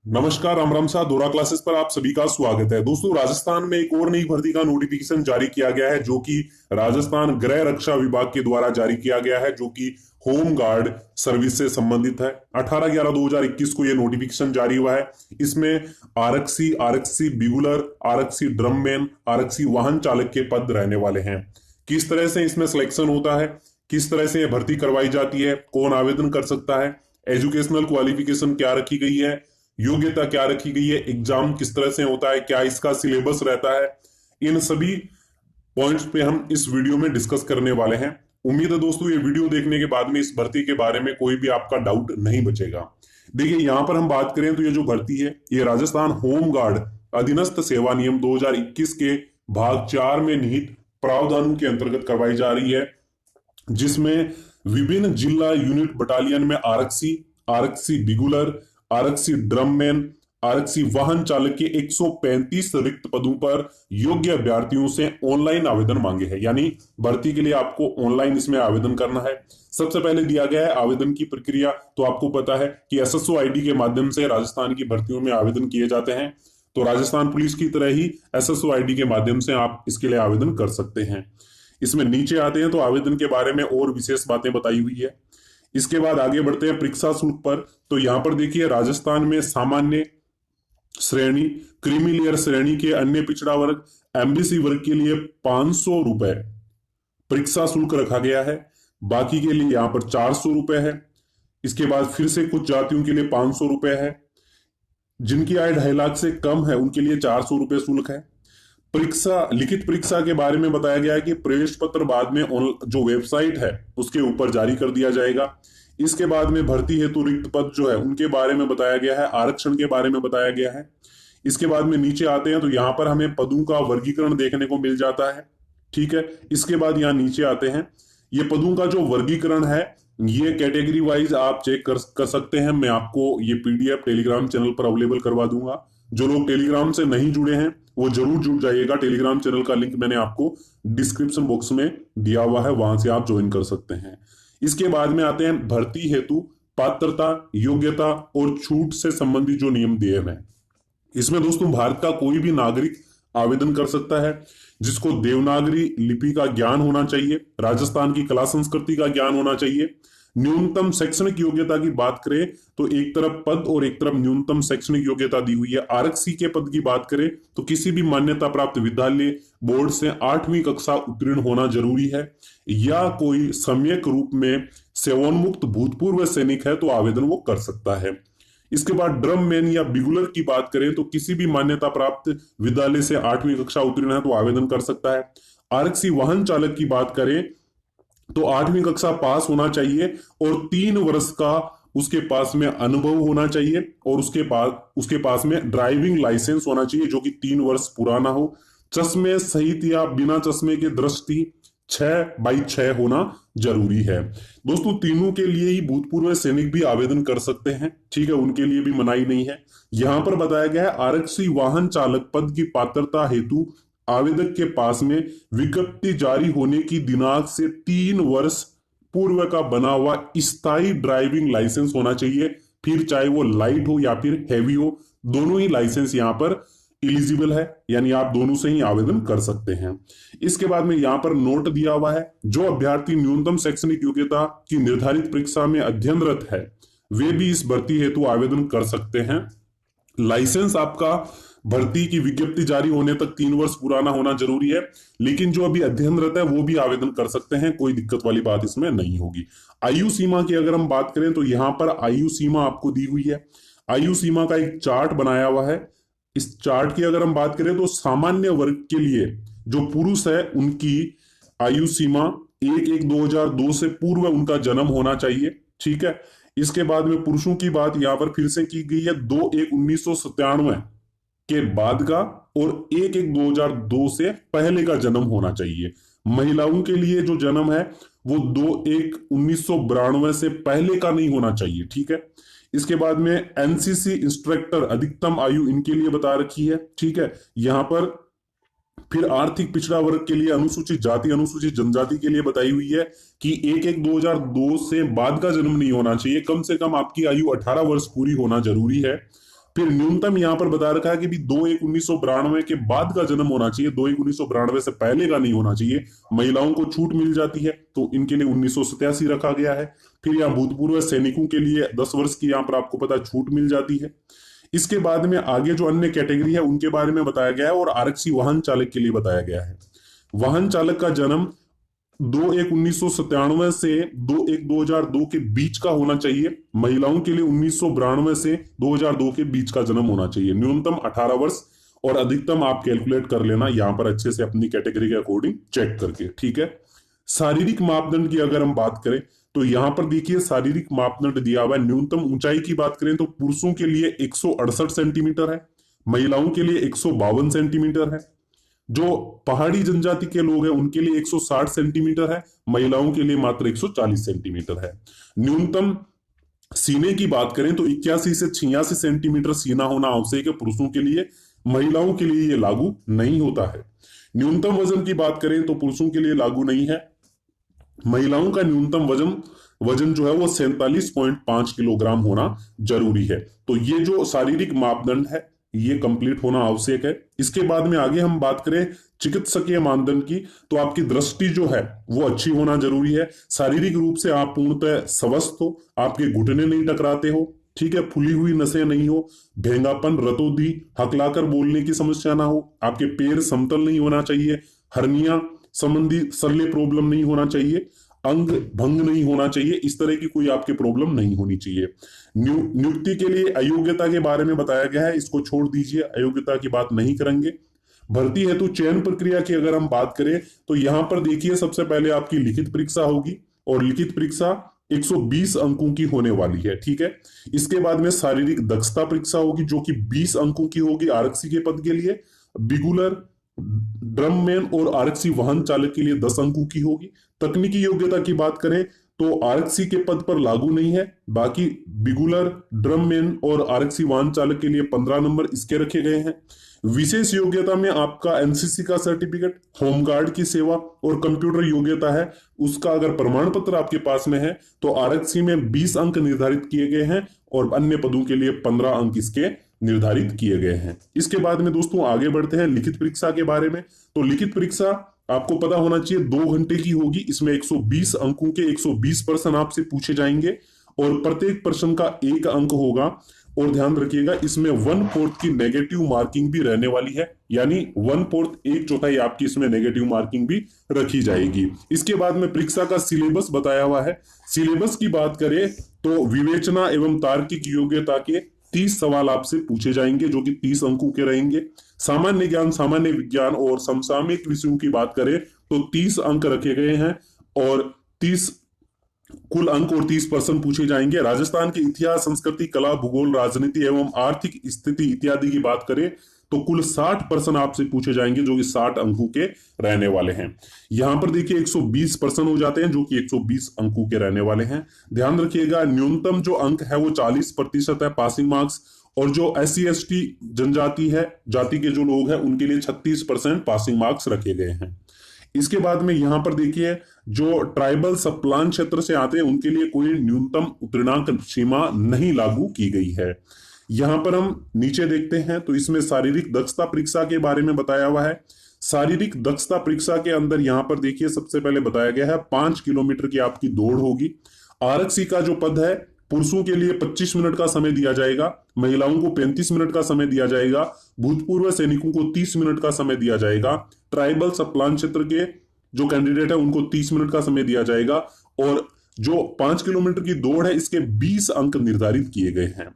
नमस्कार, राम राम साहब। दोरा क्लासेस पर आप सभी का स्वागत है। दोस्तों, राजस्थान में एक और नई भर्ती का नोटिफिकेशन जारी किया गया है, जो कि राजस्थान गृह रक्षा विभाग के द्वारा जारी किया गया है, जो कि होम गार्ड सर्विस से संबंधित है। 18/11/2021 को यह नोटिफिकेशन जारी हुआ है। इसमें आरक्षी, आरक्षी बिगुलर, आरक्षी ड्रममैन, आरक्षी वाहन चालक के पद रहने वाले हैं। किस तरह से इसमें सिलेक्शन होता है, किस तरह से यह भर्ती करवाई जाती है, कौन आवेदन कर सकता है, एजुकेशनल क्वालिफिकेशन क्या रखी गई है, योग्यता क्या रखी गई है, एग्जाम किस तरह से होता है, क्या इसका सिलेबस रहता है, इन सभी पॉइंट्स पे हम इस वीडियो में डिस्कस करने वाले हैं। उम्मीद है दोस्तों, ये वीडियो देखने के बाद में इस भर्ती के बारे में कोई भी आपका डाउट नहीं बचेगा। देखिए, यहां पर हम बात करें तो ये जो भर्ती है, ये राजस्थान होम गार्ड अधीनस्थ सेवा नियम 2021 के भाग 4 में निहित प्रावधानों के अंतर्गत करवाई जा रही है, जिसमें विभिन्न जिला यूनिट बटालियन में आरक्षी, आरक्षी बिगुलर, आरक्षी ड्रममैन, आरक्षी वाहन चालक के 135 रिक्त पदों पर योग्य अभ्यर्थियों से ऑनलाइन आवेदन मांगे हैं। यानी भर्ती के लिए आपको ऑनलाइन इसमें आवेदन करना है। सबसे पहले दिया गया है आवेदन की प्रक्रिया। तो आपको पता है कि एसएसओ आईडी के माध्यम से राजस्थान की भर्तियों में आवेदन किए जाते हैं। तो राजस्थान पुलिस की तरह ही एसएसओ आईडी के माध्यम से आप इसके लिए आवेदन कर सकते हैं। इसमें नीचे आते हैं तो आवेदन के बारे में और विशेष बातें बताई हुई है। इसके बाद आगे बढ़ते हैं परीक्षा शुल्क पर। तो यहां पर देखिए, राजस्थान में सामान्य श्रेणी, क्रीमी लेयर श्रेणी के अन्य पिछड़ा वर्ग, एमबीसी वर्ग के लिए 500 रुपए परीक्षा शुल्क रखा गया है। बाकी के लिए यहां पर 400 रुपए है। इसके बाद फिर से कुछ जातियों के लिए 500 रुपए है। जिनकी आय 2.5 लाख से कम है उनके लिए 400 रुपए शुल्क है। परीक्षा, लिखित परीक्षा के बारे में बताया गया है कि प्रवेश पत्र बाद में जो वेबसाइट है उसके ऊपर जारी कर दिया जाएगा। इसके बाद में भर्ती हेतु रिक्त पद जो है उनके बारे में बताया गया है, आरक्षण के बारे में बताया गया है। इसके बाद में नीचे आते हैं तो यहाँ पर हमें पदों का वर्गीकरण देखने को मिल जाता है। ठीक है। इसके बाद यहाँ नीचे आते हैं, ये पदों का जो वर्गीकरण है ये कैटेगरी वाइज आप चेक कर सकते हैं। मैं आपको ये पीडीएफ टेलीग्राम चैनल पर अवेलेबल करवा दूंगा। जो लोग टेलीग्राम से नहीं जुड़े हैं वो जरूर जुड़ जाइएगा। टेलीग्राम चैनल का लिंक मैंने आपको डिस्क्रिप्शन बॉक्स में दिया हुआ है, वहां से आप ज्वाइन कर सकते हैं। इसके बाद में आते हैं भर्ती हेतु पात्रता, योग्यता और छूट से संबंधित जो नियम दिए हुए हैं। इसमें दोस्तों भारत का कोई भी नागरिक आवेदन कर सकता है, जिसको देवनागरी लिपि का ज्ञान होना चाहिए, राजस्थान की कला संस्कृति का ज्ञान होना चाहिए। न्यूनतम शैक्षणिक योग्यता की बात करें तो एक तरफ पद और एक तरफ न्यूनतम शैक्षणिक योग्यता दी हुई है। आरक्षी के पद की बात करें तो किसी भी मान्यता प्राप्त विद्यालय बोर्ड से 8वीं कक्षा उत्तीर्ण होना जरूरी है, या कोई सम्यक रूप में सेवान्मुक्त भूतपूर्व सैनिक है तो आवेदन वो कर सकता है। इसके बाद ड्रम मैन या बिगुलर की बात करें तो किसी भी मान्यता प्राप्त विद्यालय से 8वीं कक्षा उत्तीर्ण है तो आवेदन कर सकता है। आरक्षी वाहन चालक की बात करें तो 8वीं कक्षा पास होना चाहिए और 3 वर्ष का उसके पास में अनुभव होना चाहिए, और उसके पास में ड्राइविंग लाइसेंस होना चाहिए जो कि 3 वर्ष पुराना हो। चश्मे सहित या बिना चश्मे के दृष्टि 6/6 होना जरूरी है। दोस्तों, तीनों के लिए ही भूतपूर्व सैनिक भी आवेदन कर सकते हैं। ठीक है, उनके लिए भी मनाही नहीं है। यहां पर बताया गया है आरक्षी वाहन चालक पद की पात्रता हेतु आवेदक के पास में विज्ञप्ति जारी होने की दिनांक से 3 वर्ष पूर्व का बना हुआ स्थायी ड्राइविंग लाइसेंस होना चाहिए। फिर चाहे वो लाइट हो या फिर हैवी हो, दोनों ही लाइसेंस यहाँ पर इलिजिबल है, यानी आप दोनों से ही आवेदन कर सकते हैं। इसके बाद में यहाँ पर नोट दिया हुआ है, जो अभ्यर्थी न्यूनतम शैक्षणिक योग्यता की निर्धारित परीक्षा में अध्ययनरत है वे भी इस भर्ती हेतु आवेदन कर सकते हैं। लाइसेंस आपका भर्ती की विज्ञप्ति जारी होने तक 3 वर्ष पुराना होना जरूरी है, लेकिन जो अभी अध्ययनरत है वो भी आवेदन कर सकते हैं, कोई दिक्कत वाली बात इसमें नहीं होगी। आयु सीमा की अगर हम बात करें तो यहाँ पर आयु सीमा आपको दी हुई है। आयु सीमा का एक चार्ट बनाया हुआ है। इस चार्ट की अगर हम बात करें तो सामान्य वर्ग के लिए जो पुरुष है उनकी आयु सीमा 1/1/2002 से पूर्व उनका जन्म होना चाहिए। ठीक है। इसके बाद में पुरुषों की बात यहां पर फिर से की गई है 2/1/1997 के बाद का, और 1/1/2002 से पहले का जन्म होना चाहिए। महिलाओं के लिए जो जन्म है वो 2/1/1992 से पहले का नहीं होना चाहिए। ठीक है। इसके बाद में एनसीसी इंस्ट्रक्टर अधिकतम आयु इनके लिए बता रखी है। ठीक है। यहां पर फिर आर्थिक पिछड़ा वर्ग के लिए अनुसूचित जाति, अनुसूचित जनजाति के लिए बताई हुई है कि 1/1/2002 से बाद का जन्म नहीं होना चाहिए, कम से कम आपकी आयु 18 वर्ष पूरी होना जरूरी है। फिर न्यूनतम यहां पर बता रखा है कि भी 2/1/1992 के बाद का जन्म होना चाहिए, 2/1/1992 से पहले का नहीं होना चाहिए। महिलाओं को छूट मिल जाती है तो इनके लिए 1987 रखा गया है। फिर यहाँ भूतपूर्व सैनिकों के लिए 10 वर्ष की यहाँ पर आपको पता छूट मिल जाती है। इसके बाद में आगे जो अन्य कैटेगरी है उनके बारे में बताया गया है, और आरक्षी वाहन चालक के लिए बताया गया है। वाहन चालक का जन्म 2/1/1997 से 2/1/2002 के बीच का होना चाहिए। महिलाओं के लिए 1992 से 2002 के बीच का जन्म होना चाहिए। न्यूनतम 18 वर्ष और अधिकतम आप कैलकुलेट कर लेना यहां पर अच्छे से अपनी कैटेगरी के अकॉर्डिंग चेक करके, ठीक है। शारीरिक मापदंड की अगर हम बात करें तो यहां पर देखिए शारीरिक मापदंड दिया हुआ है। न्यूनतम ऊंचाई की बात करें तो पुरुषों के लिए 168 सेंटीमीटर है, महिलाओं के लिए 152 सेंटीमीटर है। जो पहाड़ी जनजाति के लोग हैं उनके लिए 160 सेंटीमीटर है, महिलाओं के लिए मात्र 140 सेंटीमीटर है। न्यूनतम सीने की बात करें तो 81 से 86 सेंटीमीटर सीना होना आवश्यक है पुरुषों के लिए, महिलाओं के लिए यह लागू नहीं होता है। न्यूनतम वजन की बात करें तो पुरुषों के लिए लागू नहीं है। महिलाओं का न्यूनतम वजन वजन जो है वो 47.5 किलोग्राम होना जरूरी है। तो ये जो शारीरिक मापदंड है ये कंप्लीट होना आवश्यक है। इसके बाद में आगे हम बात करें चिकित्सकीय मानदंड की, तो आपकी दृष्टि जो है वो अच्छी होना जरूरी है। शारीरिक रूप से आप पूर्णतः स्वस्थ हो, आपके घुटने नहीं टकराते हो, ठीक है, फुली हुई नसें नहीं हो, भेंगापन, रतौंधी, हकलाकर बोलने की समस्या ना हो, आपके पैर समतल नहीं होना चाहिए, हर्निया संबंधी शल्य प्रॉब्लम नहीं होना चाहिए, अंग भंग नहीं होना चाहिए, इस तरह की कोई आपकी प्रॉब्लम नहीं होनी चाहिए। नियुक्ति के लिए अयोग्यता के बारे में बताया गया है, इसको छोड़ दीजिए, अयोग्यता की बात नहीं करेंगे। भर्ती हेतु चयन प्रक्रिया की अगर हम बात करें तो यहां पर देखिए सबसे पहले आपकी लिखित परीक्षा होगी, और लिखित परीक्षा 120 अंकों की होने वाली है, ठीक है। इसके बाद में शारीरिक दक्षता परीक्षा होगी जो कि 20 अंकों की होगी आरक्षी के पद के लिए। बिगुलर, ड्रममैन और आरक्षी वाहन चालक के लिए 10 अंकों की होगी। तकनीकी योग्यता की बात करें तो आरक्षी के पद पर लागू नहीं है, बाकी बिगुलर, ड्रममैन और आरक्षी वाहन चालक के लिए 15 नंबर इसके रखे गए हैं। विशेष योग्यता में आपका एनसीसी का सर्टिफिकेट, होमगार्ड की सेवा और कंप्यूटर योग्यता है उसका अगर प्रमाण पत्र आपके पास में है तो आरक्षी में 20 अंक निर्धारित किए गए हैं, और अन्य पदों के लिए 15 अंक इसके निर्धारित किए गए हैं। इसके बाद में दोस्तों आगे बढ़ते हैं लिखित परीक्षा के बारे में। तो लिखित परीक्षा आपको पता होना चाहिए 2 घंटे की होगी। इसमें 120 अंकों के 120 प्रश्न आपसे पूछे जाएंगे, और प्रत्येक प्रश्न का 1 अंक होगा। और ध्यान रखिएगा इसमें 1/4 की नेगेटिव मार्किंग भी रहने वाली है, यानी 1/4 1/4 आपकी इसमें नेगेटिव मार्किंग भी रखी जाएगी। इसके बाद में परीक्षा का सिलेबस बताया हुआ है। सिलेबस की बात करें तो विवेचना एवं तार्किक योग्यता के 30 सवाल आपसे पूछे जाएंगे जो कि 30 अंकों के रहेंगे। सामान्य ज्ञान, सामान्य विज्ञान और समसामयिक विषयों की बात करें तो 30 अंक रखे गए हैं, और 30 कुल अंक और 30 प्रश्न पूछे जाएंगे। राजस्थान के इतिहास, संस्कृति, कला, भूगोल, राजनीति एवं आर्थिक स्थिति इत्यादि की बात करें तो कुल 60 प्रश्न आपसे पूछे जाएंगे जो कि 60 अंकों के रहने वाले हैं। यहां पर देखिए 120 प्रश्न हो जाते हैं जो कि 120 अंकों के रहने वाले हैं। ध्यान रखिएगा न्यूनतम जो अंक है वो 40% है पासिंग मार्क्स, और जो SC ST जनजाति है, जाति के जो लोग हैं उनके लिए 36% पासिंग मार्क्स रखे गए हैं। इसके बाद में यहां पर देखिए जो ट्राइबल सब प्लान क्षेत्र से आते हैं उनके लिए कोई न्यूनतम उत्तीर्णांक सीमा नहीं लागू की गई है। यहां पर हम नीचे देखते हैं तो इसमें शारीरिक दक्षता परीक्षा के बारे में बताया हुआ है। शारीरिक दक्षता परीक्षा के अंदर यहां पर देखिए सबसे पहले बताया गया है 5 किलोमीटर की आपकी दौड़ होगी। आरक्षी का जो पद है पुरुषों के लिए 25 मिनट का समय दिया जाएगा, महिलाओं को 35 मिनट का समय दिया जाएगा, भूतपूर्व सैनिकों को 30 मिनट का समय दिया जाएगा, ट्राइबल सब प्लान क्षेत्र के जो कैंडिडेट है उनको 30 मिनट का समय दिया जाएगा, और जो 5 किलोमीटर की दौड़ है इसके 20 अंक निर्धारित किए गए हैं।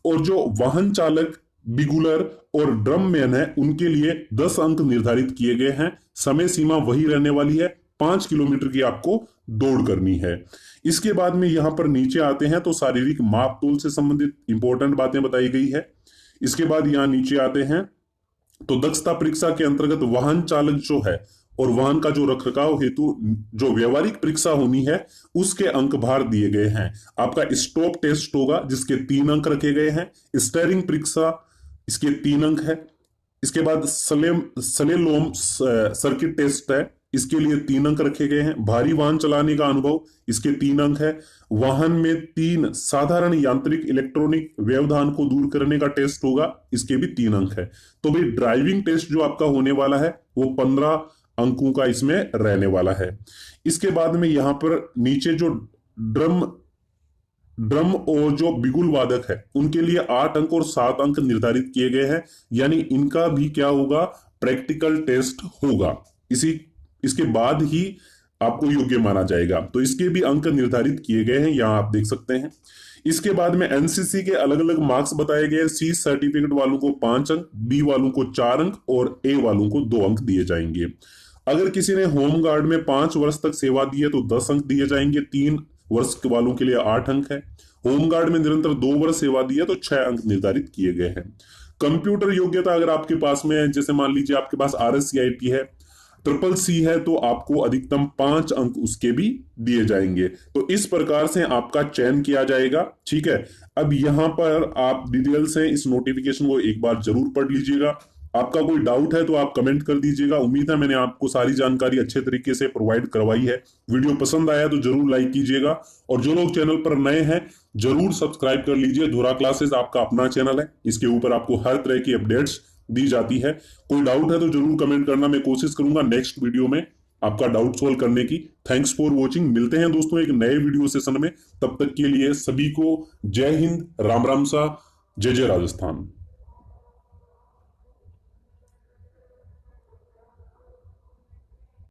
और जो वाहन चालक, बिगुलर और ड्रम मैन है उनके लिए 10 अंक निर्धारित किए गए हैं। समय सीमा वही रहने वाली है, 5 किलोमीटर की आपको दौड़ करनी है। इसके बाद में यहां पर नीचे आते हैं तो शारीरिक माप तोल से संबंधित इंपॉर्टेंट बातें बताई गई है। इसके बाद यहां नीचे आते हैं तो दक्षता परीक्षा के अंतर्गत वाहन चालक जो है और वाहन का जो रखरखाव हेतु जो व्यवहारिक परीक्षा होनी है उसके अंक भार दिए गए हैं। आपका स्टॉप टेस्ट होगा जिसके 3 अंक रखे गए हैं। स्टेयरिंग परीक्षा इसके 3 अंक है। इसके बाद सलेलोम सर्किट टेस्ट है इसके लिए 3 अंक रखे गए हैं। भारी वाहन चलाने का अनुभव, इसके 3 अंक है। वाहन में 3 साधारण यांत्रिक इलेक्ट्रॉनिक व्यवधान को दूर करने का टेस्ट होगा, इसके भी 3 अंक है। तो भाई ड्राइविंग टेस्ट जो आपका होने वाला है वो 15 अंकों का इसमें रहने वाला है। इसके बाद में यहां पर नीचे जो ड्रम ड्रम और जो बिगुल वादक है उनके लिए 8 अंक और 7 अंक निर्धारित किए गए हैं, यानी इनका भी क्या होगा, प्रैक्टिकल टेस्ट होगा। इसी इसके बाद ही आपको योग्य माना जाएगा। तो इसके भी अंक निर्धारित किए गए हैं, यहां आप देख सकते हैं। इसके बाद में एनसीसी के अलग अलग मार्क्स बताए गए। सी सर्टिफिकेट वालों को 5 अंक, बी वालों को 4 अंक और ए वालों को 2 अंक दिए जाएंगे। अगर किसी ने होमगार्ड में 5 वर्ष तक सेवा दी है तो 10 अंक दिए जाएंगे। 3 वर्ष के वालों के लिए 8 अंक है। होमगार्ड में निरंतर 2 वर्ष सेवा दी है तो 6 अंक निर्धारित किए गए हैं। कंप्यूटर योग्यता अगर आपके पास में है, जैसे मान लीजिए आपके पास RSCIT है, ट्रिपल सी है, तो आपको अधिकतम 5 अंक उसके भी दिए जाएंगे। तो इस प्रकार से आपका चयन किया जाएगा। ठीक है, अब यहां पर आप डिटेल से इस नोटिफिकेशन को एक बार जरूर पढ़ लीजिएगा। आपका कोई डाउट है तो आप कमेंट कर दीजिएगा। उम्मीद है मैंने आपको सारी जानकारी अच्छे तरीके से प्रोवाइड करवाई है। वीडियो पसंद आया तो जरूर लाइक कीजिएगा, और जो लोग चैनल पर नए हैं जरूर सब्सक्राइब कर लीजिए। धुरा क्लासेस आपका अपना चैनल है, इसके ऊपर आपको हर तरह की अपडेट्स दी जाती है। कोई डाउट है तो जरूर कमेंट करना, मैं कोशिश करूंगा नेक्स्ट वीडियो में आपका डाउट सोल्व करने की। Thanks for watching. मिलते हैं दोस्तों एक नए वीडियो सेशन में, तब तक के लिए सभी को जय हिंद, राम राम सा, जय जय राजस्थान।